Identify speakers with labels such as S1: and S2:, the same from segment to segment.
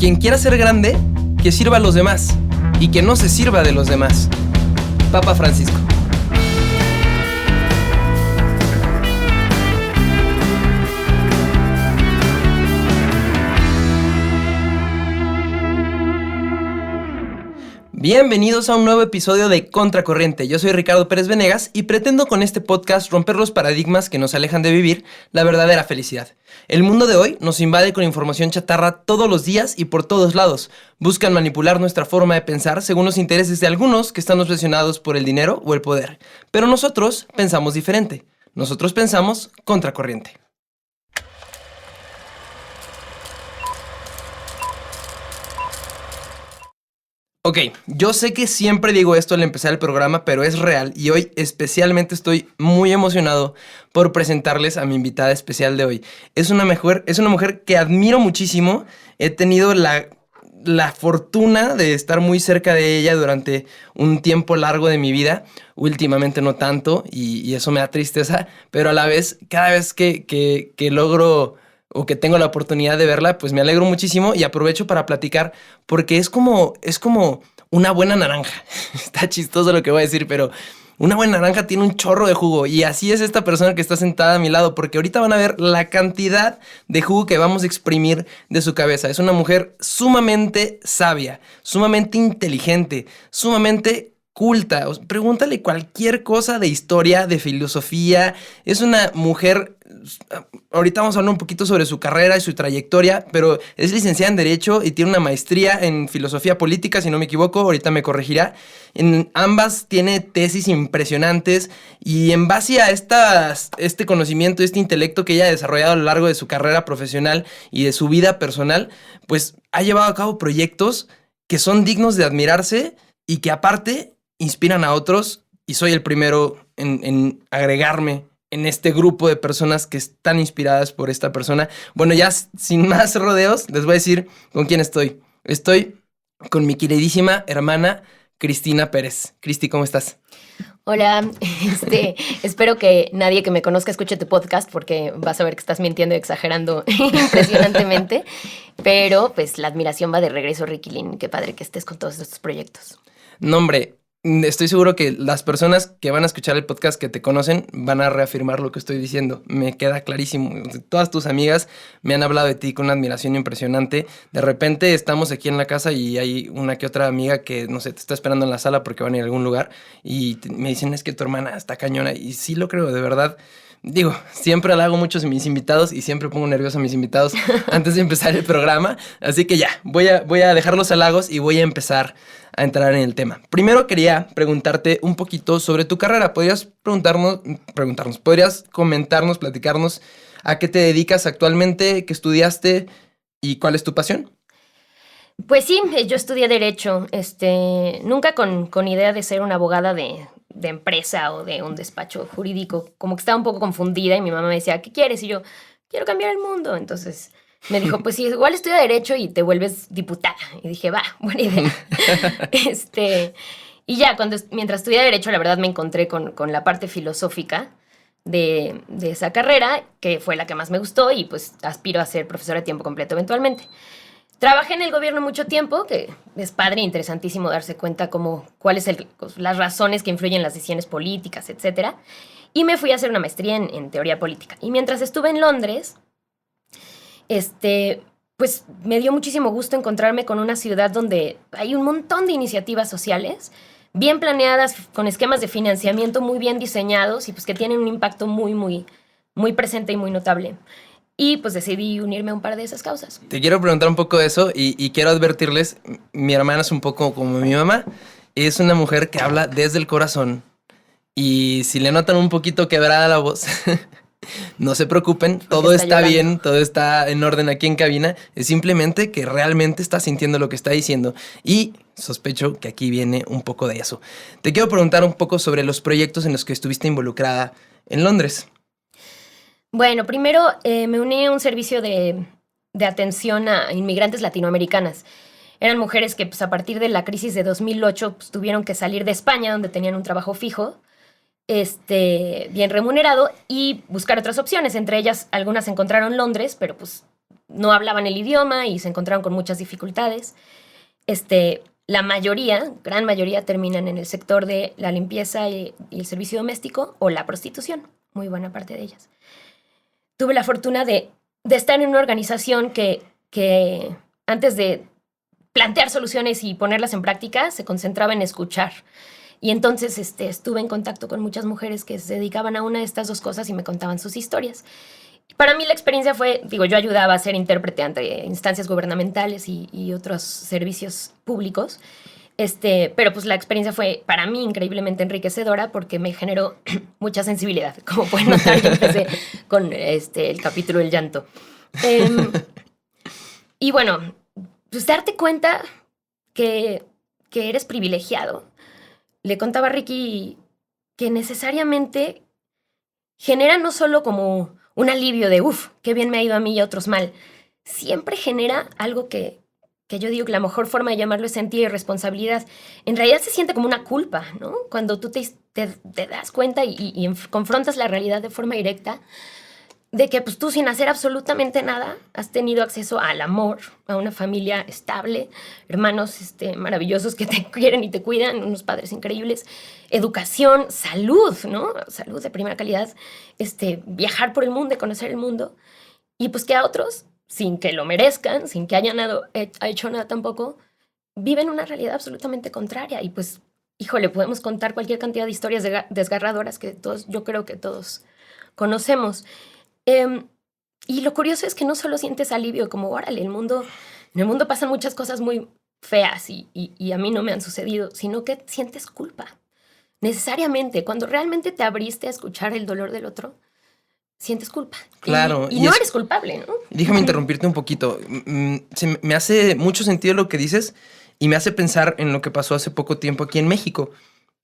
S1: Quien quiera ser grande, que sirva a los demás y que no se sirva de los demás. Papa Francisco. Bienvenidos a un nuevo episodio de Contracorriente. Yo soy Ricardo Pérez Venegas y pretendo con este podcast romper los paradigmas que nos alejan de vivir la verdadera felicidad. El mundo de hoy nos invade con información chatarra todos los días y por todos lados. Buscan manipular nuestra forma de pensar según los intereses de algunos que están obsesionados por el dinero o el poder. Pero nosotros pensamos diferente. Nosotros pensamos contracorriente. Ok, yo sé que siempre digo esto al empezar el programa, pero es real y hoy especialmente estoy muy emocionado por presentarles a mi invitada especial de hoy. Es una mujer que admiro muchísimo. He tenido la fortuna de estar muy cerca de ella durante un tiempo largo de mi vida. Últimamente no tanto y eso me da tristeza, pero a la vez, cada vez que logro o que tengo la oportunidad de verla, pues me alegro muchísimo y aprovecho para platicar porque es como una buena naranja. Está chistoso lo que voy a decir, pero una buena naranja tiene un chorro de jugo y así es esta persona que está sentada a mi lado, porque ahorita van a ver la cantidad de jugo que vamos a exprimir de su cabeza. Es una mujer sumamente sabia, sumamente inteligente, sumamente culta. Pregúntale cualquier cosa de historia, de filosofía. Es una mujer. Ahorita vamos a hablar un poquito sobre su carrera y su trayectoria, pero es licenciada en Derecho y tiene una maestría en Filosofía Política, si no me equivoco, ahorita me corregirá. En ambas tiene tesis impresionantes y en base a este conocimiento, este intelecto que ella ha desarrollado a lo largo de su carrera profesional y de su vida personal, pues ha llevado a cabo proyectos que son dignos de admirarse y que aparte inspiran a otros, y soy el primero en agregarme en este grupo de personas que están inspiradas por esta persona. Bueno, ya sin más rodeos, les voy a decir con quién estoy. Estoy con mi queridísima hermana Cristina Pérez. Cristi, ¿cómo estás?
S2: Hola, espero que nadie que me conozca escuche tu podcast porque vas a ver que estás mintiendo y exagerando impresionantemente, pero pues la admiración va de regreso, Riquilín. Qué padre que estés con todos estos proyectos.
S1: No, hombre, estoy seguro que las personas que van a escuchar el podcast que te conocen van a reafirmar lo que estoy diciendo. Me queda clarísimo. Todas tus amigas me han hablado de ti con una admiración impresionante. De repente estamos aquí en la casa y hay una que otra amiga que, no sé, te está esperando en la sala porque van a ir a algún lugar y me dicen, es que tu hermana está cañona. Y sí lo creo, de verdad. Digo, siempre halago mucho a mis invitados y siempre pongo nervioso a mis invitados antes de empezar el programa. Así que ya, voy a dejar los halagos y voy a empezar a entrar en el tema. Primero quería preguntarte un poquito sobre tu carrera. ¿Podrías podrías comentarnos, platicarnos a qué te dedicas actualmente, qué estudiaste y cuál es tu pasión?
S2: Pues sí, yo estudié Derecho, nunca con idea de ser una abogada de empresa o de un despacho jurídico. Como que estaba un poco confundida y mi mamá me decía, ¿qué quieres? Y yo, quiero cambiar el mundo. Entonces me dijo, pues sí, igual estudia Derecho y te vuelves diputada. Y dije, va, buena idea. Y ya, mientras estudiaba Derecho, la verdad me encontré con la parte filosófica de esa carrera, que fue la que más me gustó, y pues aspiro a ser profesora de tiempo completo eventualmente. Trabajé en el gobierno mucho tiempo, que es padre e interesantísimo darse cuenta cuáles las razones que influyen en las decisiones políticas, etc. Y me fui a hacer una maestría en teoría política. Y mientras estuve en Londres, pues me dio muchísimo gusto encontrarme con una ciudad donde hay un montón de iniciativas sociales bien planeadas, con esquemas de financiamiento muy bien diseñados y pues que tienen un impacto muy, muy, muy presente y muy notable. Y pues decidí unirme a un par de esas causas.
S1: Te quiero preguntar un poco de eso y quiero advertirles, mi hermana es un poco como mi mamá, es una mujer que habla desde el corazón y si le notan un poquito quebrada la voz, no se preocupen, todo está bien, todo está en orden aquí en cabina, es simplemente que realmente está sintiendo lo que está diciendo y sospecho que aquí viene un poco de eso. Te quiero preguntar un poco sobre los proyectos en los que estuviste involucrada en Londres.
S2: Bueno, primero me uní a un servicio de atención a inmigrantes latinoamericanas. Eran mujeres que pues, a partir de la crisis de 2008 pues, tuvieron que salir de España, donde tenían un trabajo fijo, bien remunerado, y buscar otras opciones. Entre ellas, algunas encontraron Londres, pero pues no hablaban el idioma y se encontraron con muchas dificultades. La mayoría, gran mayoría, terminan en el sector de la limpieza y el servicio doméstico o la prostitución, muy buena parte de ellas. Tuve la fortuna de estar en una organización que antes de plantear soluciones y ponerlas en práctica, se concentraba en escuchar. Y entonces estuve en contacto con muchas mujeres que se dedicaban a una de estas dos cosas y me contaban sus historias. Para mí la experiencia fue, yo ayudaba a ser intérprete ante instancias gubernamentales y otros servicios públicos, pero pues la experiencia fue para mí increíblemente enriquecedora porque me generó mucha sensibilidad. Como pueden notar, yo empecé con el capítulo del llanto. Y bueno, pues darte cuenta que eres privilegiado. Le contaba a Ricky que necesariamente genera no solo como un alivio de, qué bien me ha ido a mí y a otros mal. Siempre genera algo que yo digo que la mejor forma de llamarlo es sentir responsabilidad. En realidad se siente como una culpa, ¿no? Cuando tú te das cuenta y confrontas la realidad de forma directa de que pues, tú sin hacer absolutamente nada has tenido acceso al amor, a una familia estable, hermanos maravillosos que te quieren y te cuidan, unos padres increíbles, educación, salud, ¿no? Salud de primera calidad, viajar por el mundo, conocer el mundo, y pues que a otros, sin que lo merezcan, sin que hayan hecho nada tampoco, viven una realidad absolutamente contraria. Y pues, híjole, podemos contar cualquier cantidad de historias desgarradoras que yo creo que todos conocemos. Y lo curioso es que no solo sientes alivio, como, órale, en el mundo pasan muchas cosas muy feas y a mí no me han sucedido, sino que sientes culpa. Necesariamente, cuando realmente te abriste a escuchar el dolor del otro, sientes culpa.
S1: Claro.
S2: Y no eres culpable, ¿no?
S1: Déjame interrumpirte un poquito. Me hace mucho sentido lo que dices y me hace pensar en lo que pasó hace poco tiempo aquí en México.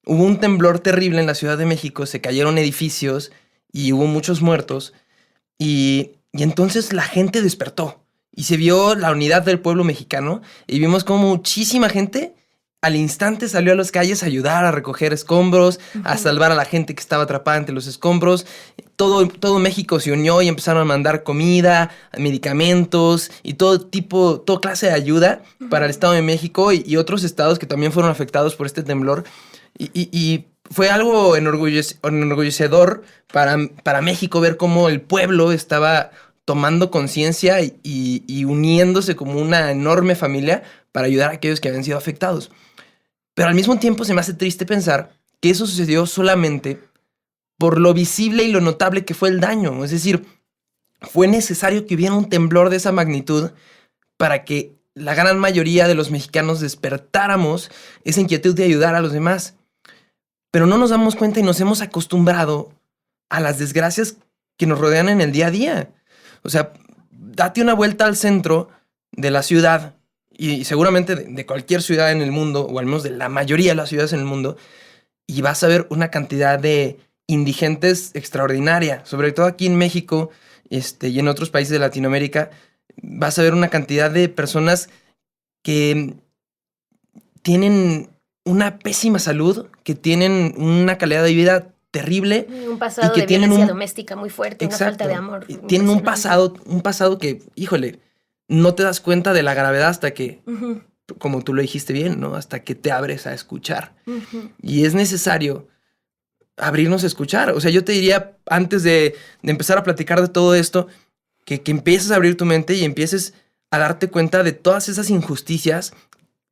S1: Hubo un temblor terrible en la Ciudad de México, se cayeron edificios y hubo muchos muertos. Y entonces la gente despertó y se vio la unidad del pueblo mexicano y vimos como muchísima gente al instante salió a las calles a ayudar a recoger escombros, a salvar a la gente que estaba atrapada entre los escombros. Todo México se unió y empezaron a mandar comida, medicamentos y toda clase de ayuda para el Estado de México y otros estados que también fueron afectados por este temblor. Y fue algo enorgullecedor para México ver cómo el pueblo estaba tomando conciencia y uniéndose como una enorme familia para ayudar a aquellos que habían sido afectados. Pero al mismo tiempo se me hace triste pensar que eso sucedió solamente por lo visible y lo notable que fue el daño. Es decir, fue necesario que hubiera un temblor de esa magnitud para que la gran mayoría de los mexicanos despertáramos esa inquietud de ayudar a los demás. Pero no nos damos cuenta y nos hemos acostumbrado a las desgracias que nos rodean en el día a día. O sea, date una vuelta al centro de la ciudad y seguramente de cualquier ciudad en el mundo, o al menos de la mayoría de las ciudades en el mundo, y vas a ver una cantidad de indigentes extraordinaria. Sobre todo aquí en México y en otros países de Latinoamérica, vas a ver una cantidad de personas que tienen una pésima salud, que tienen una calidad de vida terrible.
S2: Un pasado
S1: y que
S2: de
S1: tienen
S2: violencia doméstica muy fuerte,
S1: exacto,
S2: una falta de amor.
S1: Tienen un pasado que, híjole, no te das cuenta de la gravedad hasta que, como tú lo dijiste bien, ¿no? Hasta que te abres a escuchar. Y es necesario abrirnos a escuchar. O sea, yo te diría, antes de empezar a platicar de todo esto, que empieces a abrir tu mente y empieces a darte cuenta de todas esas injusticias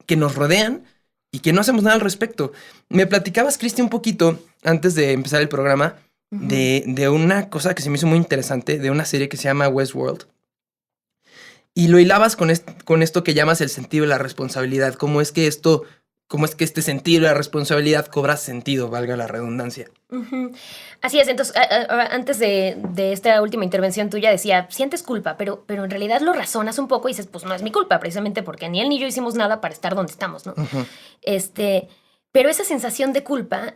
S1: que nos rodean y que no hacemos nada al respecto. Me platicabas, Cristi, un poquito, antes de empezar el programa, de una cosa que se me hizo muy interesante, de una serie que se llama Westworld. Y lo hilabas con esto que llamas el sentido de la responsabilidad. ¿Cómo es que este sentido de la responsabilidad cobra sentido, valga la redundancia?
S2: Así es. Entonces, antes de esta última intervención tuya decía, sientes culpa, pero en realidad lo razonas un poco y dices, pues no es mi culpa, precisamente porque ni él ni yo hicimos nada para estar donde estamos, ¿no? Pero esa sensación de culpa,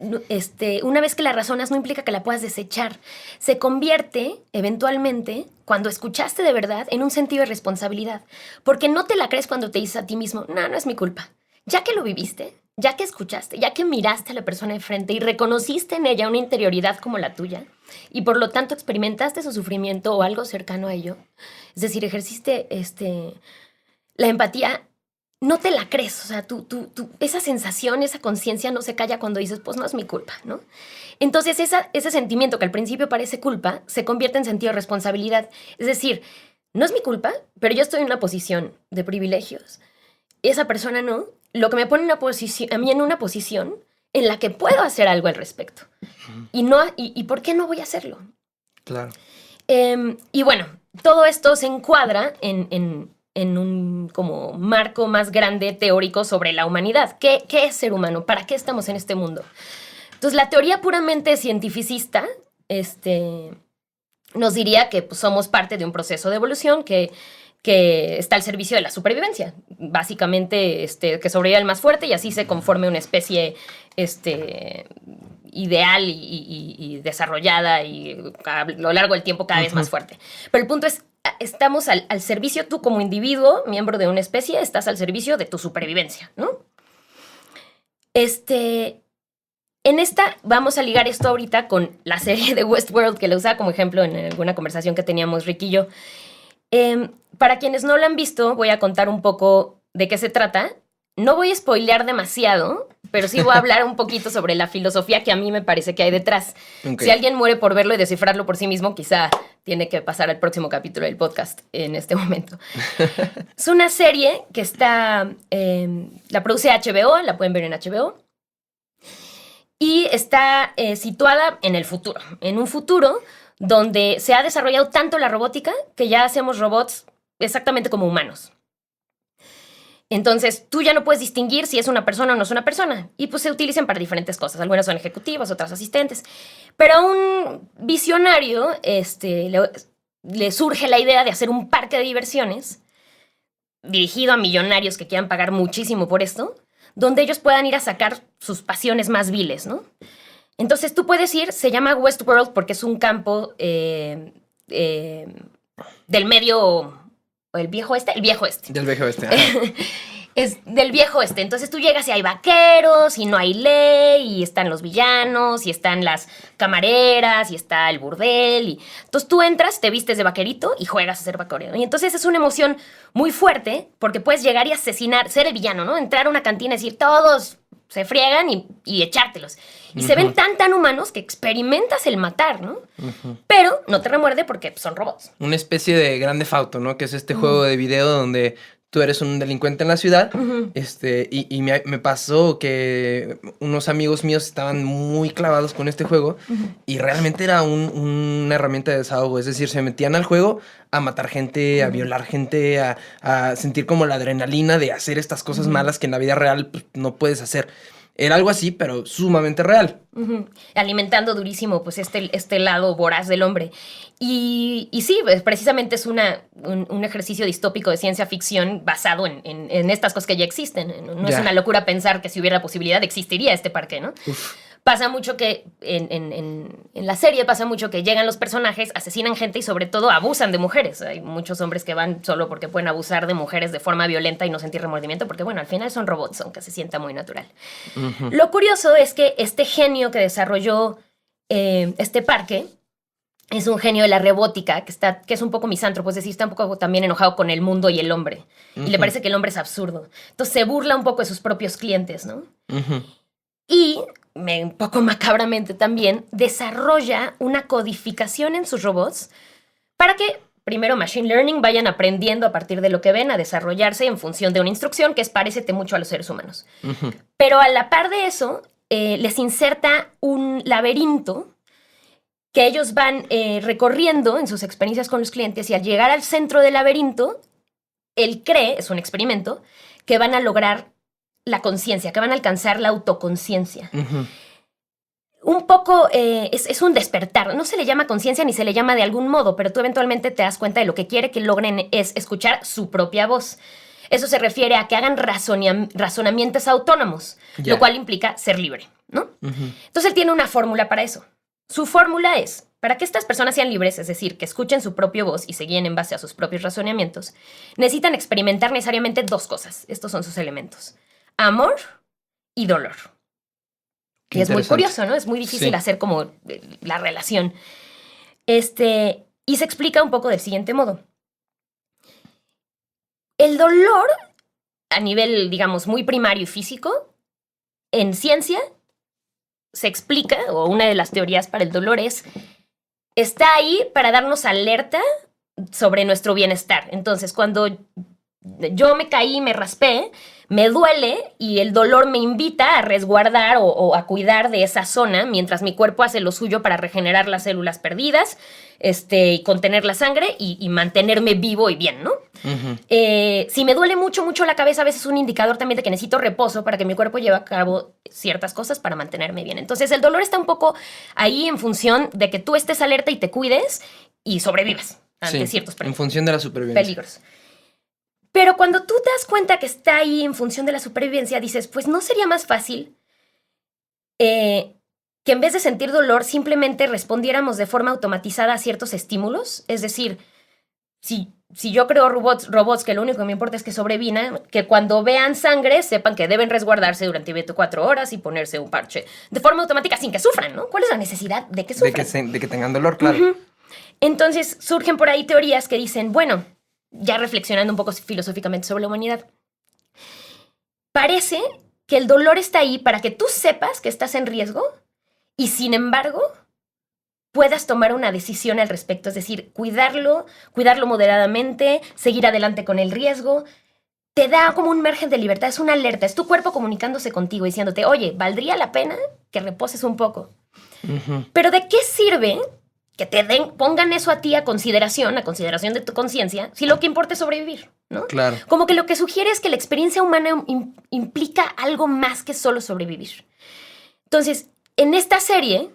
S2: una vez que la razonas, no implica que la puedas desechar. Se convierte, eventualmente, cuando escuchaste de verdad, en un sentido de responsabilidad. Porque no te la crees cuando te dices a ti mismo, no es mi culpa. Ya que lo viviste, ya que escuchaste, ya que miraste a la persona de frente y reconociste en ella una interioridad como la tuya, y por lo tanto experimentaste su sufrimiento o algo cercano a ello, es decir, ejerciste la empatía, no te la crees, o sea, esa sensación, esa conciencia no se calla cuando dices, pues no es mi culpa, ¿no? Entonces ese sentimiento que al principio parece culpa se convierte en sentido de responsabilidad. Es decir, no es mi culpa, pero yo estoy en una posición de privilegios. Esa persona no. Lo que me pone a mí en una posición en la que puedo hacer algo al respecto. ¿Y por qué no voy a hacerlo?
S1: Claro.
S2: Y bueno, todo esto se encuadra en un como marco más grande teórico sobre la humanidad. ¿Qué es ser humano? ¿Para qué estamos en este mundo? Entonces, la teoría puramente cientificista nos diría que pues, somos parte de un proceso de evolución que está al servicio de la supervivencia. Básicamente, que sobreviva el más fuerte y así se conforme una especie ideal y desarrollada y a lo largo del tiempo cada vez más fuerte. Pero el punto es, estamos al servicio, tú como individuo, miembro de una especie, estás al servicio de tu supervivencia, ¿no? En esta, vamos a ligar esto ahorita con la serie de Westworld, que lo usaba como ejemplo en alguna conversación que teníamos Rick y yo. Para quienes no lo han visto, voy a contar un poco de qué se trata. No voy a spoilear demasiado, pero sí voy a hablar un poquito sobre la filosofía que a mí me parece que hay detrás. Okay. Si alguien muere por verlo y descifrarlo por sí mismo, quizá tiene que pasar al próximo capítulo del podcast en este momento. Es una serie que la produce HBO, la pueden ver en HBO. Y está situada en el futuro, en un futuro donde se ha desarrollado tanto la robótica que ya hacemos robots exactamente como humanos. Entonces, tú ya no puedes distinguir si es una persona o no es una persona. Y pues se utilizan para diferentes cosas. Algunas son ejecutivas, otras asistentes. Pero a un visionario le surge la idea de hacer un parque de diversiones dirigido a millonarios que quieran pagar muchísimo por esto, donde ellos puedan ir a sacar sus pasiones más viles, ¿no? Entonces tú puedes ir, se llama Westworld porque es un campo del medio, el viejo oeste. Del viejo oeste. Es del viejo oeste. Entonces tú llegas y hay vaqueros y no hay ley y están los villanos y están las camareras y está el burdel. Entonces tú entras, te vistes de vaquerito y juegas a ser vaquero. Y entonces es una emoción muy fuerte porque puedes llegar y asesinar, ser el villano, ¿no? Entrar a una cantina y decir todos se friegan y echártelos. Y se ven tan humanos que experimentas el matar, ¿no? Pero no te remuerde porque son robots.
S1: Una especie de Grand Theft Auto, ¿no? Que es este juego de video donde tú eres un delincuente en la ciudad. Y me pasó que unos amigos míos estaban muy clavados con este juego y realmente era una herramienta de desahogo. Es decir, se metían al juego a matar gente, a violar gente, a sentir como la adrenalina de hacer estas cosas malas que en la vida real pues, no puedes hacer. Era algo así, pero sumamente real.
S2: Alimentando durísimo pues este lado voraz del hombre. Y sí, precisamente es un ejercicio distópico de ciencia ficción basado en estas cosas que ya existen. No es una locura pensar que si hubiera posibilidad existiría este parque, ¿no? Pasa mucho que en la serie pasa mucho que llegan los personajes, asesinan gente y sobre todo abusan de mujeres. Hay muchos hombres que van solo porque pueden abusar de mujeres de forma violenta y no sentir remordimiento porque, bueno, al final son robots, aunque se sienta muy natural. Lo curioso es que este genio que desarrolló este parque es un genio de la robótica que es un poco misántropo, es decir, está un poco también enojado con el mundo y el hombre. Y le parece que el hombre es absurdo. Entonces se burla un poco de sus propios clientes, ¿no? Y un poco macabramente también, desarrolla una codificación en sus robots para que, primero, Machine Learning vayan aprendiendo a partir de lo que ven a desarrollarse en función de una instrucción que es parécete mucho a los seres humanos. Pero a la par de eso, les inserta un laberinto que ellos van recorriendo en sus experiencias con los clientes y al llegar al centro del laberinto, él cree, es un experimento, que van a lograr la conciencia, que van a alcanzar la autoconciencia. Un poco es un despertar. No se le llama conciencia ni se le llama de algún modo, pero tú eventualmente te das cuenta de lo que quiere que logren es escuchar su propia voz. Eso se refiere a que hagan razonamientos autónomos, lo cual implica ser libre, ¿no? Entonces él tiene una fórmula para eso. Su fórmula es, para que estas personas sean libres, es decir, que escuchen su propia voz y se guíen en base a sus propios razonamientos, necesitan experimentar necesariamente dos cosas. Estos son sus elementos: amor y dolor.
S1: Qué
S2: Y es muy
S1: interesante.
S2: curioso, ¿no? Es muy difícil
S1: Sí.
S2: hacer como la relación. Y se explica un poco del siguiente modo. El dolor, a nivel, digamos, muy primario y físico, en ciencia se explica, o una de las teorías para el dolor está ahí para darnos alerta sobre nuestro bienestar. Entonces, cuando yo me caí, me raspé, me duele y el dolor me invita a resguardar o a cuidar de esa zona mientras mi cuerpo hace lo suyo para regenerar las células perdidas, y contener la sangre y mantenerme vivo y bien, ¿no?
S1: Ujú.
S2: Si me duele mucho, mucho la cabeza, a veces es un indicador también de que necesito reposo para que mi cuerpo lleve a cabo ciertas cosas para mantenerme bien. Entonces, el dolor está un poco ahí en función de que tú estés alerta y te cuides y sobrevivas ante
S1: Sí,
S2: ciertos
S1: en función de la supervivencia.
S2: peligros. Pero cuando tú te das cuenta que está ahí en función de la supervivencia, dices, pues ¿no sería más fácil que en vez de sentir dolor simplemente respondiéramos de forma automatizada a ciertos estímulos? Es decir, si yo creo robots que lo único que me importa es que sobrevivan, que cuando vean sangre sepan que deben resguardarse durante 24 horas y ponerse un parche de forma automática sin que sufran, ¿no? ¿Cuál es la necesidad de que sufran?
S1: De que tengan dolor, claro.
S2: Ujú. Entonces surgen por ahí teorías que dicen, bueno, ya reflexionando un poco filosóficamente sobre la humanidad, parece que el dolor está ahí para que tú sepas que estás en riesgo y sin embargo puedas tomar una decisión al respecto, es decir, cuidarlo moderadamente, seguir adelante con el riesgo. Te da como un margen de libertad, es una alerta, es tu cuerpo comunicándose contigo, diciéndote, oye, ¿valdría la pena que reposes un poco?
S1: Ujú.
S2: Pero ¿de qué sirve que pongan eso a ti a consideración de tu conciencia, si lo que importa es sobrevivir, ¿no?
S1: Claro.
S2: Como que lo que sugiere es que la experiencia humana implica algo más que solo sobrevivir. Entonces, en esta serie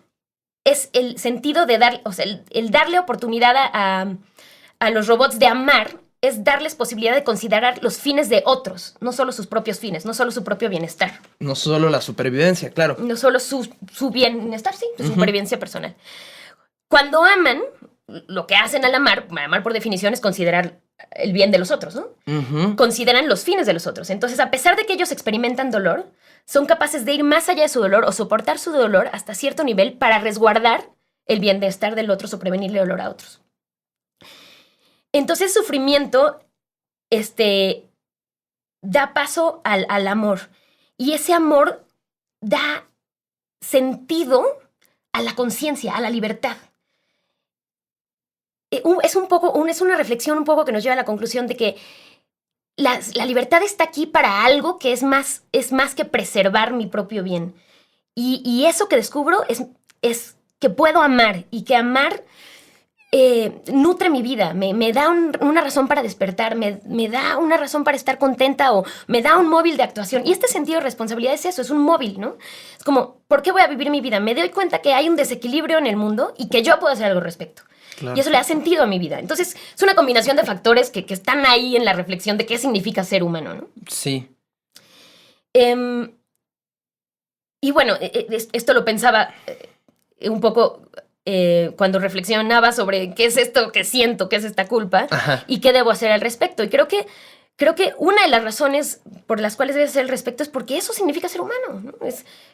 S2: es el sentido de dar, o sea, el darle oportunidad a los robots de amar, es darles posibilidad de considerar los fines de otros, no solo sus propios fines, no solo su propio bienestar,
S1: No solo la supervivencia, claro.
S2: no solo su bienestar, sí, su
S1: Ujú.
S2: supervivencia personal. Cuando aman, lo que hacen al amar por definición es considerar el bien de los otros, ¿no?
S1: Ujú.
S2: Consideran los fines de los otros. Entonces, a pesar de que ellos experimentan dolor, son capaces de ir más allá de su dolor o soportar su dolor hasta cierto nivel para resguardar el bienestar del otro o prevenirle dolor a otros. Entonces, sufrimiento da paso al amor. Y ese amor da sentido a la conciencia, a la libertad. Es una reflexión un poco que nos lleva a la conclusión de que la libertad está aquí para algo que es más que preservar mi propio bien. Y eso que descubro es que puedo amar y que amar nutre mi vida, me da una razón para despertar, me da una razón para estar contenta o me da un móvil de actuación. Y este sentido de responsabilidad es eso, es un móvil, ¿no? Es como, ¿por qué voy a vivir mi vida? Me doy cuenta que hay un desequilibrio en el mundo y que yo puedo hacer algo al respecto.
S1: Claro.
S2: Y eso le da sentido a mi vida. Entonces, es una combinación de factores que están ahí en la reflexión de qué significa ser humano, ¿no?
S1: Sí.
S2: Y bueno, esto lo pensaba un poco cuando reflexionaba sobre qué es esto que siento, qué es esta culpa.
S1: Ajá.
S2: Y qué debo hacer al respecto. Y creo que una de las razones por las cuales debes hacer al respecto es porque eso significa ser humano, ¿no?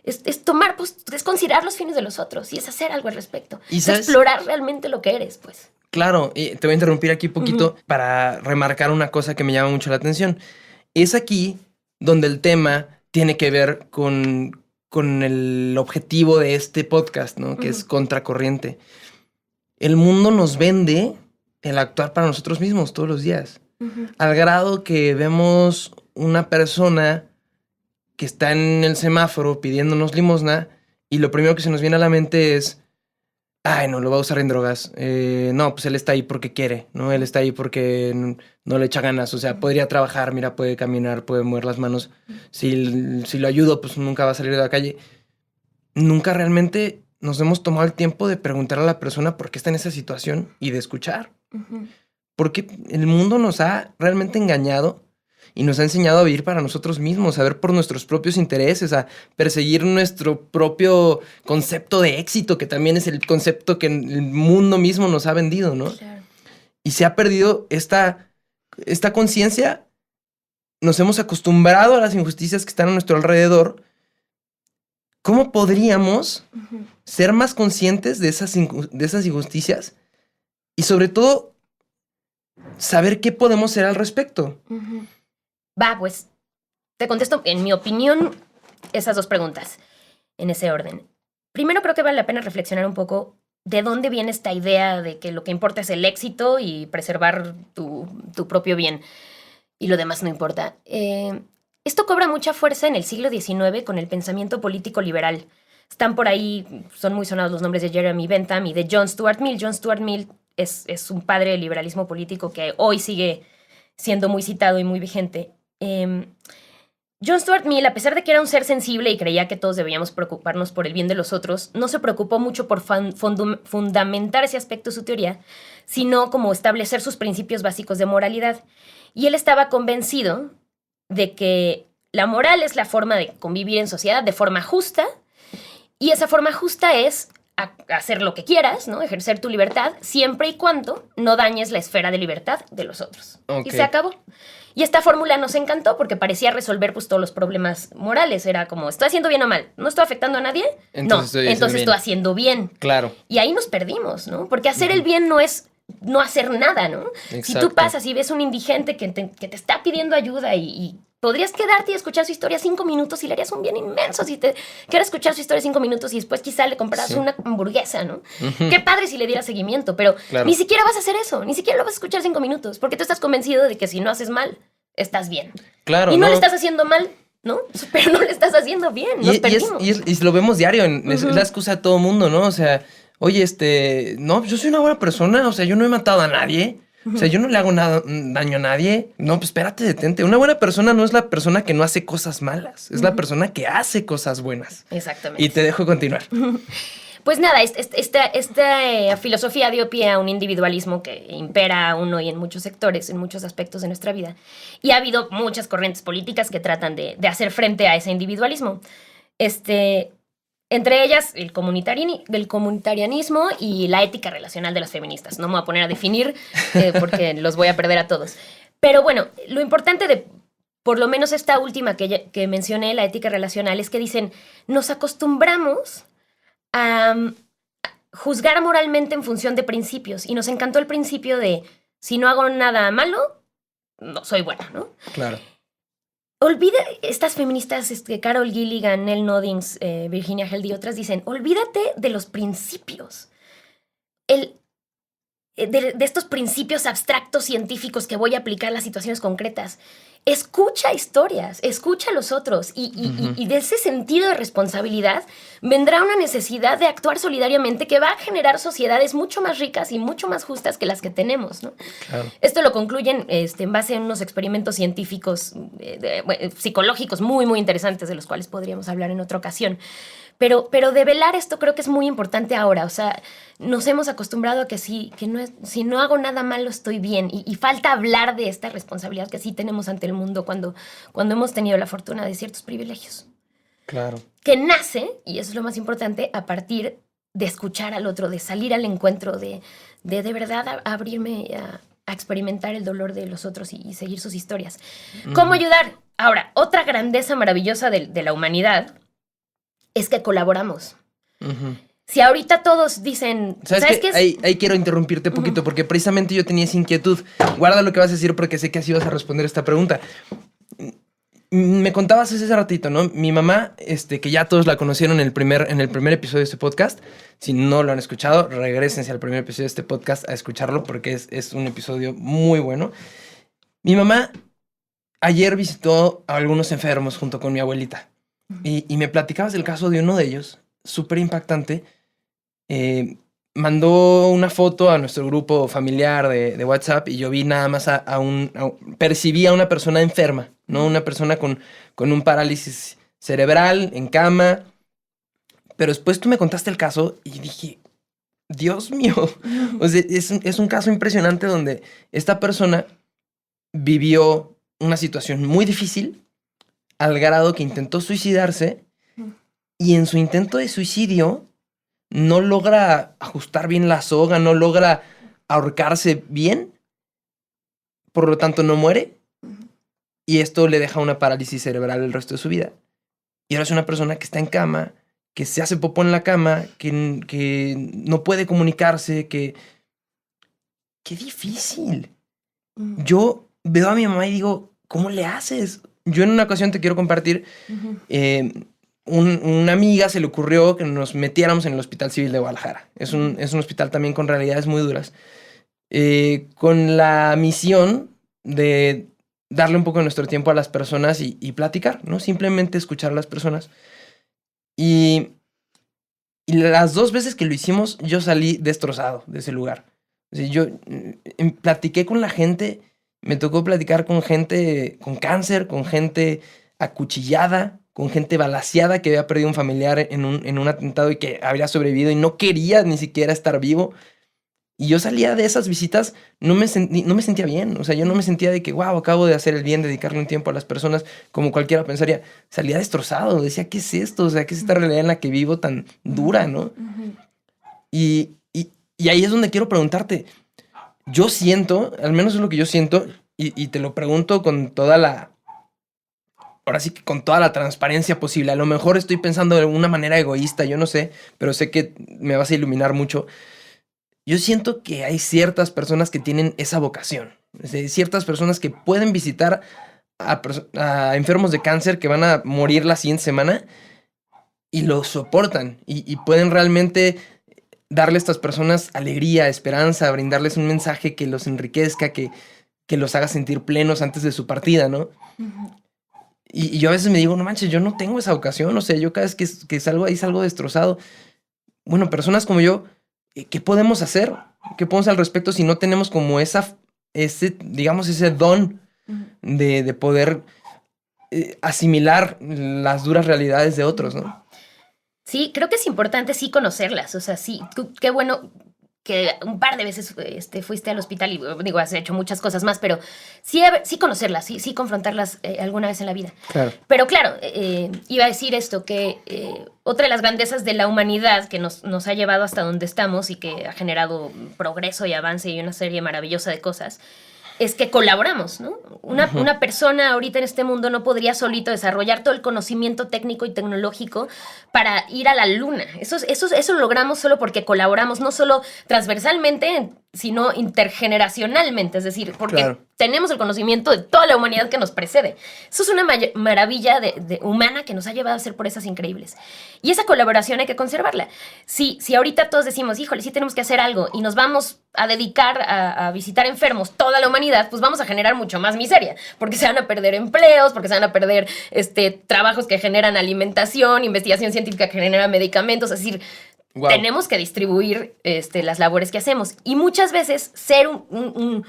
S2: Es tomar, pues, es considerar los fines de los otros y es hacer algo al respecto.
S1: ¿Y
S2: es
S1: sabes?
S2: explorar realmente lo que eres, pues.
S1: Claro, y te voy a interrumpir aquí poquito para remarcar una cosa que me llama mucho la atención. Es aquí donde el tema tiene que ver con el objetivo de este podcast, ¿no? Que es contracorriente. El mundo nos vende el actuar para nosotros mismos todos los días. Al grado que vemos una persona que está en el semáforo pidiéndonos limosna y lo primero que se nos viene a la mente es, ay, no, lo va a usar en drogas. No, pues él está ahí porque quiere, ¿no? Él está ahí porque no le echa ganas. O sea, podría trabajar, mira, puede caminar, puede mover las manos. Si lo ayudo, pues nunca va a salir de la calle. Nunca realmente nos hemos tomado el tiempo de preguntar a la persona por qué está en esa situación y de escuchar. Porque el mundo nos ha realmente engañado y nos ha enseñado a vivir para nosotros mismos, a ver por nuestros propios intereses, a perseguir nuestro propio concepto de éxito, que también es el concepto que el mundo mismo nos ha vendido, ¿no?
S2: Claro.
S1: Y se ha perdido esta conciencia. Nos hemos acostumbrado a las injusticias que están a nuestro alrededor ¿cómo podríamos ser más conscientes de esas injusticias? Y sobre todo, saber qué podemos hacer al respecto.
S2: Va, pues, te contesto, en mi opinión, esas dos preguntas, en ese orden. Primero, creo que vale la pena reflexionar un poco de dónde viene esta idea de que lo que importa es el éxito y preservar tu propio bien y lo demás no importa. Esto cobra mucha fuerza en el siglo XIX con el pensamiento político liberal. Están por ahí, son muy sonados los nombres de Jeremy Bentham y de John Stuart Mill. John Stuart Mill es un padre del liberalismo político que hoy sigue siendo muy citado y muy vigente. John Stuart Mill, a pesar de que era un ser sensible y creía que todos debíamos preocuparnos por el bien de los otros, no se preocupó mucho por fundamentar ese aspecto de su teoría, sino como establecer sus principios básicos de moralidad. Y él estaba convencido de que la moral es la forma de convivir en sociedad de forma justa, y esa forma justa es hacer lo que quieras, ¿no? Ejercer tu libertad, siempre y cuando no dañes la esfera de libertad de los otros. Okay. Y se acabó. Y esta fórmula nos encantó porque parecía resolver pues, todos los problemas morales. Era como, ¿estoy haciendo bien o mal? ¿No estoy afectando a nadie? Entonces estoy haciendo bien.
S1: Claro.
S2: Y ahí nos perdimos, ¿no? Porque hacer el bien no es no hacer nada, ¿no? Exacto. Si tú pasas y ves un indigente que te está pidiendo ayuda y podrías quedarte y escuchar su historia 5 minutos y le harías un bien inmenso si te quieres escuchar su historia 5 minutos y después quizá le compras una hamburguesa, ¿no? Qué padre si le dieras seguimiento, pero ni siquiera vas a hacer eso, ni siquiera lo vas a escuchar 5 minutos, porque tú estás convencido de que si no haces mal, estás bien.
S1: Claro.
S2: Y no le estás haciendo mal, ¿no? Pero no le estás haciendo bien, nos perdimos.
S1: Y lo vemos diario, es la excusa de todo mundo, ¿no? O sea, oye, no, yo soy una buena persona, o sea, yo no he matado a nadie. O sea, yo no le hago daño a nadie. No, pues espérate, detente. Una buena persona no es la persona que no hace cosas malas. Es la persona que hace cosas buenas.
S2: Exactamente.
S1: Y te dejo continuar.
S2: Pues nada, esta filosofía dio pie a un individualismo que impera aún hoy en muchos sectores, en muchos aspectos de nuestra vida. Y ha habido muchas corrientes políticas que tratan de hacer frente a ese individualismo. Entre ellas, el comunitarianismo y la ética relacional de las feministas. No me voy a poner a definir porque los voy a perder a todos. Pero bueno, lo importante de, por lo menos esta última que mencioné, la ética relacional, es que dicen, nos acostumbramos a juzgar moralmente en función de principios. Y nos encantó el principio de, si no hago nada malo, no soy buena, ¿no?
S1: Claro.
S2: Olvida, estas feministas, Carol Gilligan, Nell Noddings, Virginia Held y otras dicen, olvídate de los principios. De estos principios abstractos científicos que voy a aplicar a las situaciones concretas. Escucha historias, escucha a los otros y de ese sentido de responsabilidad vendrá una necesidad de actuar solidariamente que va a generar sociedades mucho más ricas y mucho más justas que las que tenemos, ¿no? Claro. Esto lo concluyen en base a unos experimentos científicos, psicológicos muy, muy interesantes de los cuales podríamos hablar en otra ocasión. Pero develar esto creo que es muy importante ahora. O sea, nos hemos acostumbrado a que si no hago nada malo estoy bien. Y falta hablar de esta responsabilidad que sí tenemos ante el mundo cuando hemos tenido la fortuna de ciertos privilegios.
S1: Claro.
S2: Que nace, y eso es lo más importante, a partir de escuchar al otro, de salir al encuentro, de verdad abrirme a experimentar el dolor de los otros y seguir sus historias. ¿Cómo ayudar? Ahora, otra grandeza maravillosa de la humanidad es que colaboramos. Si ahorita todos dicen...
S1: ¿Sabes qué? Ahí quiero interrumpirte un poquito porque precisamente yo tenía esa inquietud. Guarda lo que vas a decir porque sé que así vas a responder esta pregunta. Me contabas hace ratito, ¿no? Mi mamá, que ya todos la conocieron en el primer episodio de este podcast. Si no lo han escuchado, regrésense al primer episodio de este podcast a escucharlo porque es un episodio muy bueno. Mi mamá ayer visitó a algunos enfermos junto con mi abuelita. Y me platicabas del caso de uno de ellos, súper impactante. Mandó una foto a nuestro grupo familiar de WhatsApp y yo vi nada más percibí a una persona enferma, ¿no? Una persona con un parálisis cerebral, en cama. Pero después tú me contaste el caso y dije, Dios mío. O sea, es un caso impresionante donde esta persona vivió una situación muy difícil al grado que intentó suicidarse y en su intento de suicidio no logra ajustar bien la soga, no logra ahorcarse bien, por lo tanto no muere y esto le deja una parálisis cerebral el resto de su vida. Y ahora es una persona que está en cama, que se hace popó en la cama, que no puede comunicarse, que... ¡Qué difícil! Yo veo a mi mamá y digo, ¿cómo le haces? Yo en una ocasión te quiero compartir, una amiga se le ocurrió que nos metiéramos en el Hospital Civil de Guadalajara. Es un hospital también con realidades muy duras. Con la misión de darle un poco de nuestro tiempo a las personas y platicar, ¿no? Simplemente escuchar a las personas. Y las 2 veces que lo hicimos, yo salí destrozado de ese lugar. O sea, yo platiqué con la gente, me tocó platicar con gente con cáncer, con gente acuchillada, con gente balaceada que había perdido un familiar en un atentado y que habría sobrevivido y no quería ni siquiera estar vivo. Y yo salía de esas visitas, no me sentía bien. O sea, yo no me sentía de que, wow, acabo de hacer el bien, dedicarle un tiempo a las personas, como cualquiera pensaría. Salía destrozado, decía, ¿qué es esto? O sea, ¿qué es esta realidad en la que vivo tan dura, no? Y ahí es donde quiero preguntarte. Yo siento, al menos es lo que yo siento, y te lo pregunto con toda la... Ahora sí que con toda la transparencia posible. A lo mejor estoy pensando de una manera egoísta, yo no sé, pero sé que me vas a iluminar mucho. Yo siento que hay ciertas personas que tienen esa vocación. Es decir, ciertas personas que pueden visitar a enfermos de cáncer que van a morir la siguiente semana y lo soportan y pueden realmente darle a estas personas alegría, esperanza, brindarles un mensaje que los enriquezca, que los haga sentir plenos antes de su partida, ¿no? Y yo a veces me digo, no manches, yo no tengo esa vocación. O sea, yo cada vez que salgo ahí salgo destrozado. Bueno, personas como yo, ¿qué podemos hacer? ¿Qué podemos hacer al respecto si no tenemos como digamos, ese don de poder asimilar las duras realidades de otros, ¿no?
S2: Sí, creo que es importante sí conocerlas. O sea, sí, qué bueno que un par de veces fuiste al hospital y digo, has hecho muchas cosas más, pero sí conocerlas, sí confrontarlas alguna vez en la vida.
S1: Claro.
S2: Pero claro, iba a decir esto, que otra de las grandezas de la humanidad que nos ha llevado hasta donde estamos y que ha generado progreso y avance y una serie maravillosa de cosas, es que colaboramos, ¿no? Una persona ahorita en este mundo no podría solito desarrollar todo el conocimiento técnico y tecnológico para ir a la luna. Eso lo logramos solo porque colaboramos, no solo transversalmente, sino intergeneracionalmente, es decir, porque tenemos el conocimiento de toda la humanidad que nos precede. Eso es una maravilla humana que nos ha llevado a ser proezas increíbles. Y esa colaboración hay que conservarla. Si ahorita todos decimos, híjole, sí tenemos que hacer algo y nos vamos a dedicar a visitar enfermos toda la humanidad, pues vamos a generar mucho más miseria, porque se van a perder empleos, porque se van a perder trabajos que generan alimentación, investigación científica que genera medicamentos, es decir, wow. Tenemos que distribuir las labores que hacemos. Y muchas veces ser un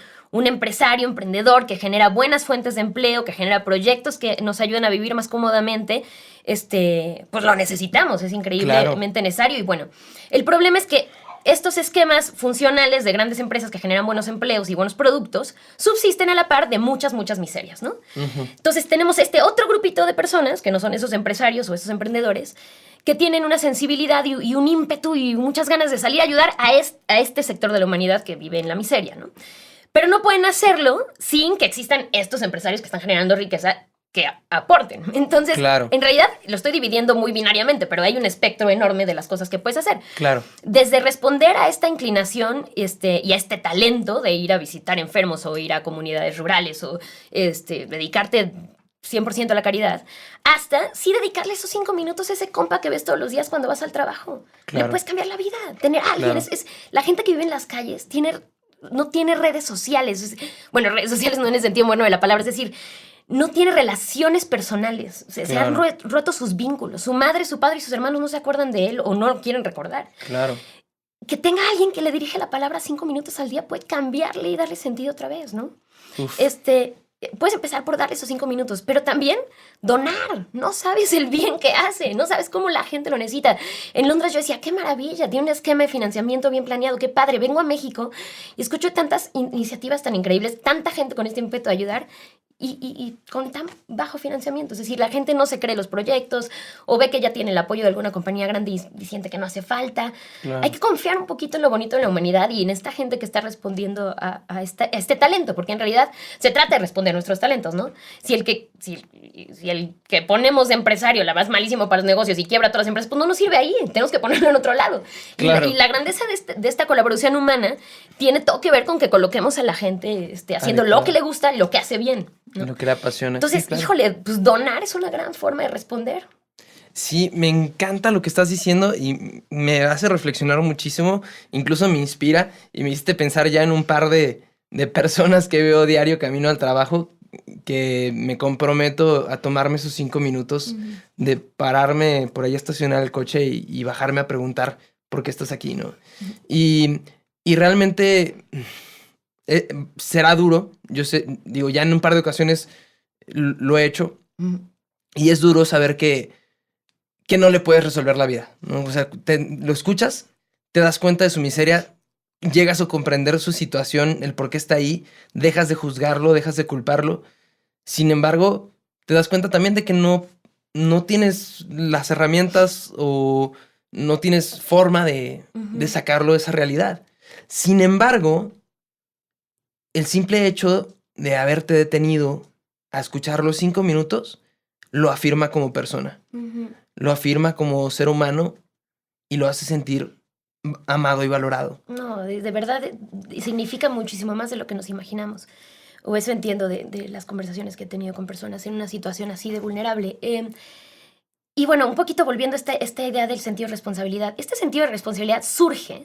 S2: empresario, emprendedor que genera buenas fuentes de empleo, que genera proyectos que nos ayudan a vivir más cómodamente, pues lo necesitamos, es increíblemente necesario. Y bueno, el problema es que estos esquemas funcionales de grandes empresas que generan buenos empleos y buenos productos subsisten a la par de muchas miserias, ¿no? Entonces tenemos otro grupito de personas, que no son esos empresarios o esos emprendedores, que tienen una sensibilidad y un ímpetu y muchas ganas de salir a ayudar a este sector de la humanidad que vive en la miseria, ¿no? Pero no pueden hacerlo sin que existan estos empresarios que están generando riqueza que aporten. Entonces, en realidad, lo estoy dividiendo muy binariamente, pero hay un espectro enorme de las cosas que puedes hacer.
S1: Claro.
S2: Desde responder a esta inclinación y a este talento de ir a visitar enfermos o ir a comunidades rurales o dedicarte 100% a la caridad, hasta sí dedicarle esos 5 minutos a ese compa que ves todos los días cuando vas al trabajo. Le puedes cambiar la vida. Tener a alguien. La gente que vive en las calles no tiene redes sociales. Bueno, redes sociales no en el sentido bueno de la palabra, es decir, no tiene relaciones personales. O sea, se han roto sus vínculos. Su madre, su padre y sus hermanos no se acuerdan de él o no lo quieren recordar.
S1: Claro.
S2: Que tenga alguien que le dirige la palabra 5 minutos al día puede cambiarle y darle sentido otra vez, ¿no? Uf. Puedes empezar por darle esos 5 minutos, pero también donar. No sabes el bien que hace, no sabes cómo la gente lo necesita. En Londres yo decía, qué maravilla, tiene un esquema de financiamiento bien planeado, qué padre. Vengo a México y escucho tantas iniciativas tan increíbles, tanta gente con este ímpetu de ayudar. y con tan bajo financiamiento. Es decir, la gente no se cree los proyectos o ve que ya tiene el apoyo de alguna compañía grande y siente que no hace falta.
S1: Claro.
S2: Hay que confiar un poquito en lo bonito de la humanidad y en esta gente que está respondiendo a este talento, porque en realidad se trata de responder a nuestros talentos, ¿no? Si el que ponemos de empresario la vas malísimo para los negocios y quiebra todas las empresas, pues no nos sirve ahí, tenemos que ponerlo en otro lado.
S1: Claro.
S2: Y la grandeza de esta colaboración humana tiene todo que ver con que coloquemos a la gente haciendo lo que le gusta, lo que hace bien, ¿no?
S1: Lo que le apasiona.
S2: Entonces,
S1: Sí, claro.
S2: híjole, pues donar es una gran forma de responder.
S1: Sí, me encanta lo que estás diciendo y me hace reflexionar muchísimo, incluso me inspira y me hiciste pensar ya en un par de personas que veo diario camino al trabajo, que me comprometo a tomarme esos 5 minutos de pararme por ahí a estacionar el coche y bajarme a preguntar por qué estás aquí, ¿no? Y realmente será duro, yo sé, digo, ya en un par de ocasiones lo he hecho y es duro saber que no le puedes resolver la vida, ¿no? O sea, lo escuchas, te das cuenta de su miseria, llegas a comprender su situación, el por qué está ahí, dejas de juzgarlo, dejas de culparlo. Sin embargo, te das cuenta también de que no tienes las herramientas o no tienes forma de sacarlo de esa realidad. Sin embargo, el simple hecho de haberte detenido a escuchar los 5 minutos lo afirma como persona. Lo afirma como ser humano y lo hace sentir amado y valorado.
S2: No, de verdad significa muchísimo más de lo que nos imaginamos. O eso entiendo de las conversaciones que he tenido con personas en una situación así de vulnerable. Y bueno, un poquito volviendo a esta idea del sentido de responsabilidad. Este sentido de responsabilidad surge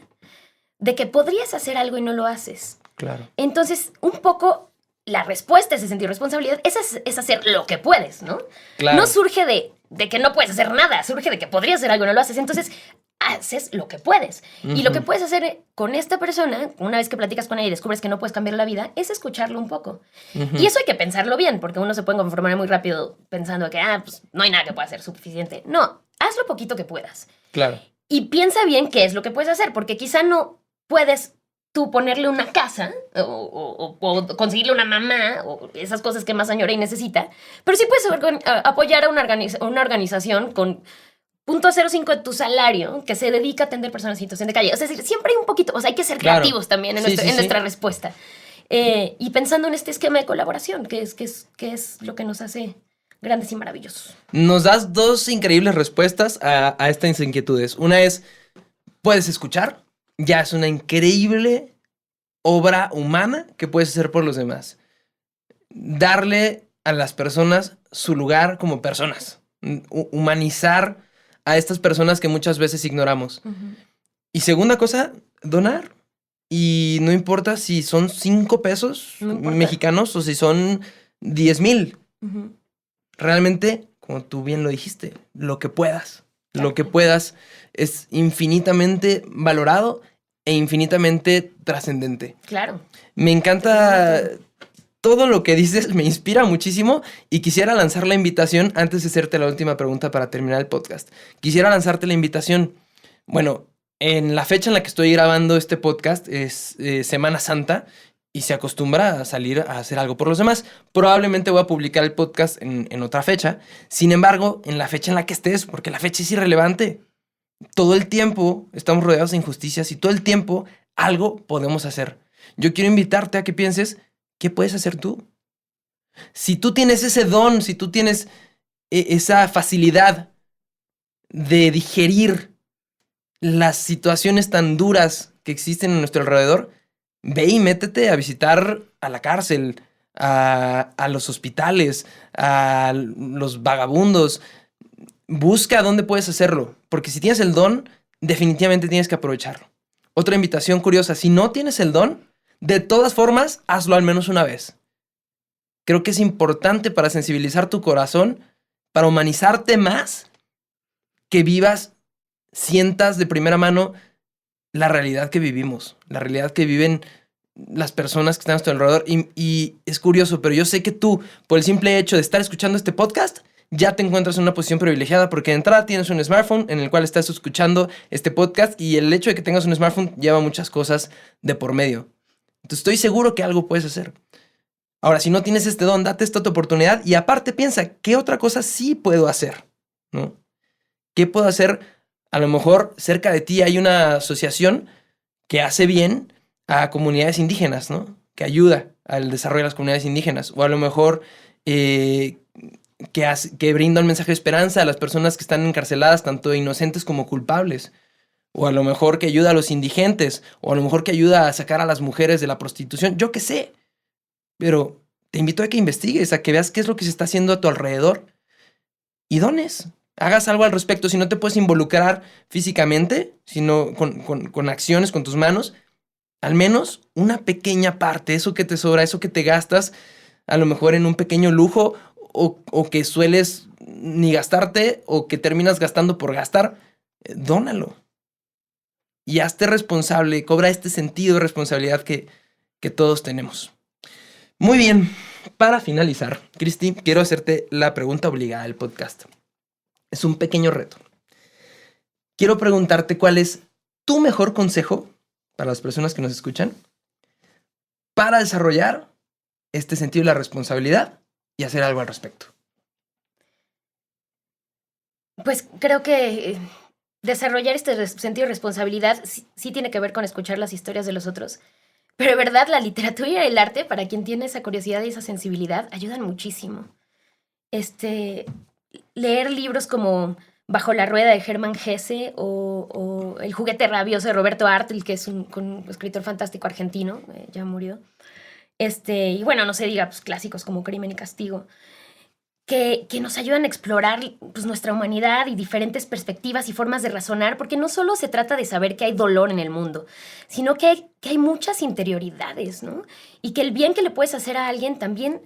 S2: de que podrías hacer algo y no lo haces.
S1: Claro.
S2: Entonces, un poco la respuesta a ese sentido de responsabilidad es hacer lo que puedes, ¿no?
S1: Claro.
S2: No surge de que no puedes hacer nada, surge de que podrías hacer algo y no lo haces. Entonces, haces lo que puedes. Y lo que puedes hacer con esta persona, una vez que platicas con ella y descubres que no puedes cambiar la vida, es escucharlo un poco. Y eso hay que pensarlo bien, porque uno se puede conformar muy rápido pensando que, pues no hay nada que pueda ser suficiente. No, haz lo poquito que puedas.
S1: Claro.
S2: Y piensa bien qué es lo que puedes hacer, porque quizá no puedes tú ponerle una casa o conseguirle una mamá o esas cosas que más añora y necesita, pero sí puedes apoyar a una organización con 0.05 de tu salario que se dedica a atender personas en situación de calle. O sea, siempre hay un poquito, o sea, hay que ser creativos también en nuestra respuesta. Y pensando en este esquema de colaboración, que es lo que nos hace grandes y maravillosos.
S1: Nos das 2 increíbles respuestas a estas inquietudes. Una es, puedes escuchar. Ya es una increíble obra humana que puedes hacer por los demás. Darle a las personas su lugar como personas. Humanizar a estas personas que muchas veces ignoramos. Y segunda cosa, donar. Y no importa si son 5 pesos mexicanos o si son 10,000. Realmente, como tú bien lo dijiste, lo que puedas. Lo que puedas es infinitamente valorado e infinitamente trascendente.
S2: Claro.
S1: Me encanta todo lo que dices, me inspira muchísimo y quisiera lanzar la invitación antes de hacerte la última pregunta para terminar el podcast. Quisiera lanzarte la invitación. Bueno, en la fecha en la que estoy grabando este podcast es Semana Santa y se acostumbra a salir a hacer algo por los demás. Probablemente voy a publicar el podcast en otra fecha. Sin embargo, en la fecha en la que estés, porque la fecha es irrelevante. Todo el tiempo estamos rodeados de injusticias y todo el tiempo algo podemos hacer. Yo quiero invitarte a que pienses, ¿qué puedes hacer tú? Si tú tienes ese don, si tú tienes esa facilidad de digerir las situaciones tan duras que existen en nuestro alrededor, ve y métete a visitar a la cárcel, a los hospitales, a los vagabundos. Busca dónde puedes hacerlo, porque si tienes el don, definitivamente tienes que aprovecharlo. Otra invitación curiosa, si no tienes el don, de todas formas, hazlo al menos una vez. Creo que es importante para sensibilizar tu corazón, para humanizarte más, que vivas, sientas de primera mano la realidad que vivimos, la realidad que viven las personas que están a tu alrededor. Y es curioso, pero yo sé que tú, por el simple hecho de estar escuchando este podcast, ya te encuentras en una posición privilegiada porque de entrada tienes un smartphone en el cual estás escuchando este podcast y el hecho de que tengas un smartphone lleva muchas cosas de por medio. Entonces estoy seguro que algo puedes hacer. Ahora, si no tienes este don, date esta otra oportunidad y aparte piensa, ¿qué otra cosa sí puedo hacer? ¿No? ¿Qué puedo hacer? A lo mejor cerca de ti hay una asociación que hace bien a comunidades indígenas, ¿no? Que ayuda al desarrollo de las comunidades indígenas. O a lo mejor que brinda un mensaje de esperanza a las personas que están encarceladas, tanto inocentes como culpables. O a lo mejor que ayuda a los indigentes. O a lo mejor que ayuda a sacar a las mujeres de la prostitución. Yo qué sé. Pero te invito a que investigues, a que veas qué es lo que se está haciendo a tu alrededor. Y dones. Hagas algo al respecto. Si no te puedes involucrar físicamente, sino con acciones, con tus manos, al menos una pequeña parte, eso que te sobra, eso que te gastas, a lo mejor en un pequeño lujo, o que sueles ni gastarte, o que terminas gastando por gastar, dónalo. Y hazte responsable, cobra este sentido de responsabilidad que todos tenemos. Muy bien, para finalizar, Cristi, quiero hacerte la pregunta obligada del podcast. Es un pequeño reto. Quiero preguntarte cuál es tu mejor consejo para las personas que nos escuchan para desarrollar este sentido de la responsabilidad y hacer algo al respecto.
S2: Pues creo que desarrollar este sentido de responsabilidad sí tiene que ver con escuchar las historias de los otros. Pero de verdad, la literatura y el arte, para quien tiene esa curiosidad y esa sensibilidad, ayudan muchísimo. Leer libros como Bajo la rueda de Hermann Hesse o El juguete rabioso de Roberto Artl, que es un escritor fantástico argentino, ya murió. Y bueno, no se diga, pues, clásicos como Crimen y Castigo, que nos ayudan a explorar, pues, nuestra humanidad y diferentes perspectivas y formas de razonar, porque no solo se trata de saber que hay dolor en el mundo, sino que hay muchas interioridades, ¿no? Y que el bien que le puedes hacer a alguien también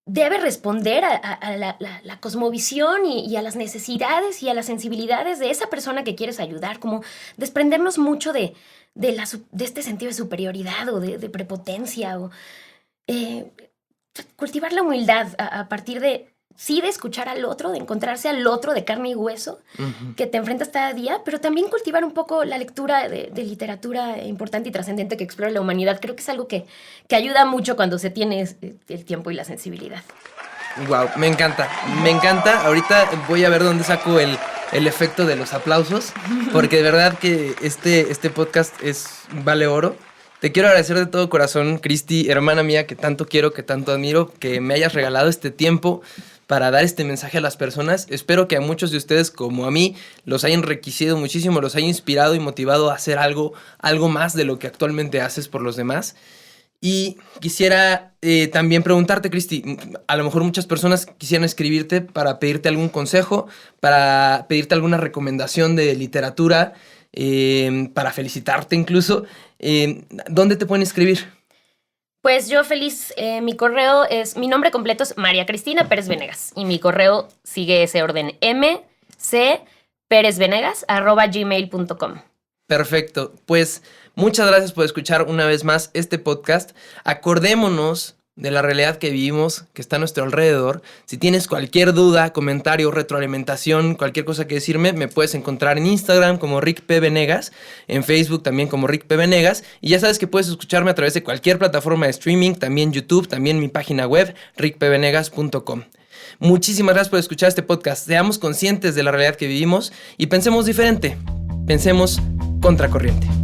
S2: debe responder a la cosmovisión y a las necesidades y a las sensibilidades de esa persona que quieres ayudar, como desprendernos mucho de este sentido de superioridad o de prepotencia, o cultivar la humildad a partir de escuchar al otro, de encontrarse al otro de carne y hueso, que te enfrentas cada día, pero también cultivar un poco la lectura de literatura importante y trascendente que explora la humanidad. Creo que es algo que ayuda mucho cuando se tiene el tiempo y la sensibilidad.
S1: Wow, me encanta, me encanta. Ahorita voy a ver dónde saco el efecto de los aplausos, porque de verdad que este podcast vale oro. Te quiero agradecer de todo corazón, Cristi, hermana mía, que tanto quiero, que tanto admiro, que me hayas regalado este tiempo para dar este mensaje a las personas. Espero que a muchos de ustedes, como a mí, los haya enriquecido muchísimo, los haya inspirado y motivado a hacer algo más de lo que actualmente haces por los demás. Y quisiera también preguntarte, Cristi, a lo mejor muchas personas quisieran escribirte para pedirte algún consejo, para pedirte alguna recomendación de literatura, para felicitarte incluso. ¿Dónde te pueden escribir?
S2: Pues yo feliz, mi correo mi nombre completo es María Cristina Pérez Venegas y mi correo sigue ese orden, mcperezvenegas@gmail.com.
S1: Perfecto, pues muchas gracias por escuchar una vez más este podcast. Acordémonos de la realidad que vivimos, que está a nuestro alrededor. Si tienes cualquier duda, comentario, retroalimentación, cualquier cosa que decirme, me puedes encontrar en Instagram como Rick P. Venegas, en Facebook también como Rick P. Venegas, y ya sabes que puedes escucharme a través de cualquier plataforma de streaming, también YouTube, también mi página web, rickpvenegas.com. Muchísimas gracias por escuchar este podcast. Seamos conscientes de la realidad que vivimos y pensemos diferente. Pensemos contracorriente.